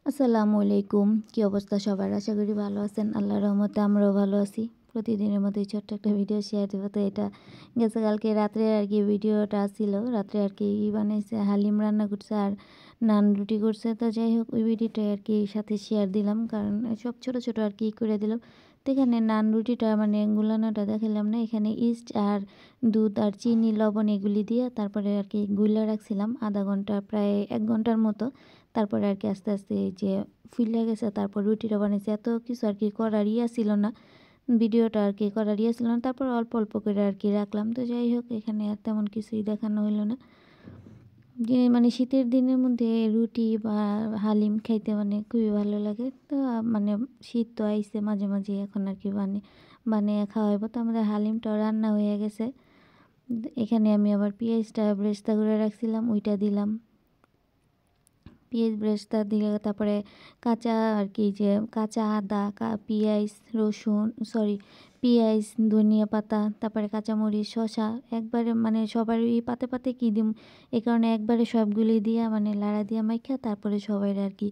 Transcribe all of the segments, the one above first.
আসসালামু আলাইকুম। কি অবস্থা সবার? আশা করি ভালো আছেন। আল্লাহর রহমতে আমরাও ভালো আছি। প্রতিদিনের মতোই ছোট্ট একটা ভিডিও শেয়ার দেব। তো এটা গেছে কালকে রাত্রে আরকি ভিডিওটা ছিল। রাত্রে আরকি বানাইছে, হালিম রান্না করছে আর নান রুটি করছে। তো যাই হোক ওই ভিডিওটাই আরকি সাথে শেয়ার দিলাম। কারণ সব ছোট, ছোট আরকি করে দিলাম। তো এখানে নান রুটিটা মানে গুলানোটা দেখাইলাম না। এখানে ইস্ট আর দুধ আর চিনি, লবণ এগুলি দিয়ে তারপরে আরকি গুইলা রাখছিলাম ০.৫ ঘন্টা প্রায় ১ ঘন্টার মতো। তারপরে আরকি আস্তে, আস্তে এই যে ফুইলা গেছে তারপর রুটিটা বানাইছি। এত কিছু আরকি করার ছিল না। ভিডিওটা আরকি করার ছিল না। তারপর অল্প, অল্প করে আরকি রাখলাম। তো যাই হোক এখানে আর তেমন কিছুই দেখানো হইল না। যে মানে শীতের দিনের মধ্যে রুটি বা হালিম খাইতে মানে খুবই ভালো লাগে। তো মানে শীত তো আইছে মাঝে, মাঝে এখন আরকি বানিয়ে খাওয়া হইব। তো আমাদের হালিমটাও রান্না হয়ে গেছে। এখানে আমি আবার পেঁয়াজটা বেরেস্তা করে রাখছিলাম ওইটা দিলাম। পেঁয়াজ বেরেস্তা দিয়ে তারপরে কাঁচা আর কি যে কাঁচা আদা, পেঁয়াজ, রসুন পেঁয়াজ, ধনিয়া পাতা, তারপরে কাঁচামরিচ, শসা একবারে মানে সবারই পাতে, পাতে কি দিম এই কারণে একবারে সবগুলি দিয়া মানে লাড়া দিয়া মাইখা তারপরে সবাইরে আর কি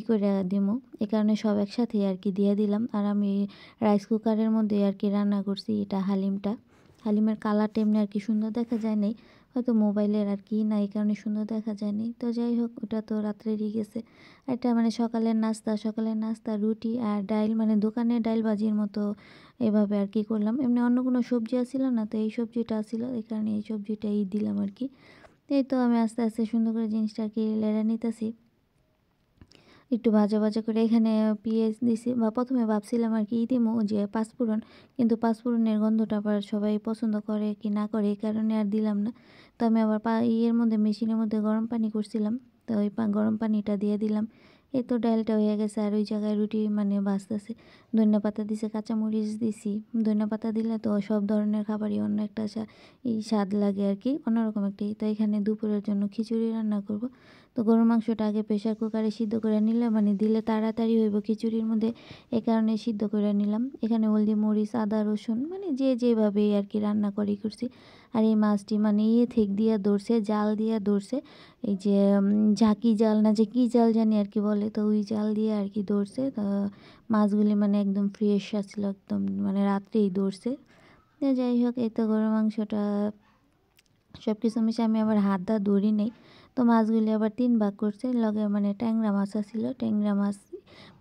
করে দিমু। এই কারণে সব একসাথেই আর কি দিয়ে দিলাম। আর আমি রাইস কুকারের মধ্যে আর কি রান্না করছি এটা হালিমটা। হালিমের কালারটা এমনি আর কি সুন্দর দেখা যায় নাই। হয়তো মোবাইলের আর কি না এই কারণে সুন্দর দেখা যায়নি। তো যাই হোক ওটা তো রাত্রেরই গেছে। এটা মানে সকালের নাস্তা রুটি আর ডাইল মানে দোকানের ডাইল ভাজির মতো এভাবে আর কি করলাম। এমনি অন্য কোনো সবজি আছিল না তো এই সবজিটা ছিল এই কারণে এই সবজিটাই দিলাম আর কি। এই তো আমি আস্তে, আস্তে সুন্দর করে জিনিসটা আর কি লেড়ে নিতেছি। একটু ভাজা, ভাজা করে এখানে পেঁয়াজ দিছি বা ১ম এ ভাবছিলাম আরকি দিমু যে পাঁচফোড়ন। কিন্তু পাঁচফোড়নের গন্ধটা আবার সবাই পছন্দ করে কি না করে এই কারণে আর দিলাম না। তো আমি আবার মধ্যে মেশিনের মধ্যে গরম পানি করছিলাম। তো ওই গরম পানিটা দিয়ে দিলাম। এই তো ডালটা হয়ে গেছে আর ওই জায়গায় রুটি মানে ভাজতেছে। ধনিয়া পাতা দিছে, কাঁচামরিচ দিছি। ধনিয়া পাতা দিলে তো সব ধরনের খাবারই অন্য একটা স্বাদ লাগে আরকি। অন্যরকম একটা তো এখানে দুপুরের জন্য খিচুড়ি রান্না করব। তো গরুর মাংসটা আগে প্রেসার কুকারে সিদ্ধ করে নিলে মানে দিলে তাড়াতাড়ি হইব খিচুড়ির মধ্যে এই কারণে সিদ্ধ করে নিলাম। এখানে হলদি মরিচ আদা রসুন মানে যে যেভাবে আর কি রান্না করি করছি। আর এই মাছটি মানে থেক দিয়া ধরছে জাল দিয়া ধরছে এই যে ঝাঁকি জাল না যে কী জাল জানি আর কি বলে তো ওই জাল দিয়ে আর কি ধরছে। তো মাছগুলি মানে একদম ফ্রেশ আসছিল একদম মানে রাত্রেই ধরছে। তো যাই হোক এই তো গরুর মাংসটা সব কিছু মিশে আমি আবার হাত ধরি নেই। তো মাছগুলি আবার ৩ ভাগ করছে। লগে মানে ট্যাংরা মাছ আছিল। ট্যাংরা মাছ,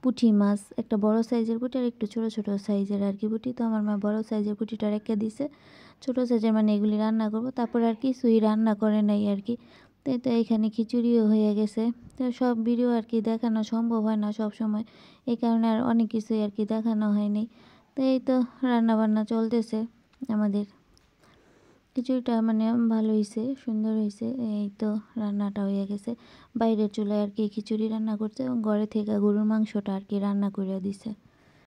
পুঁটি মাছ, একটা বড় সাইজের পুঁটি আর একটু ছোট, ছোট সাইজের আর কি পুঁটি। তো আমার মা বড় সাইজের পুঁটিটা রেখে দিছে। ছোট সাইজের মানে এগুলি রান্না করব। তারপর আর কিছুই রান্না করে নাই আর কি। তো এখানে খিচুড়িও হয়ে গেছে। তো সব ভিডিও আর কি দেখানো সম্ভব হয় না সবসময়। এই কারণে আর অনেক কিছুই আর কি দেখানো হয়নি। তো এই তো রান্নাবান্না চলতেছে আমাদের। খিচুড়িটা মানে ভালো হইছে, সুন্দর হইছে। এই তো রান্নাটা হয়ে গেছে। বাইরের চুলায় আর কি খিচুড়ি রান্না করছে এবং ঘরে থেকে গরুর মাংসটা আর কি রান্না করে দিছে।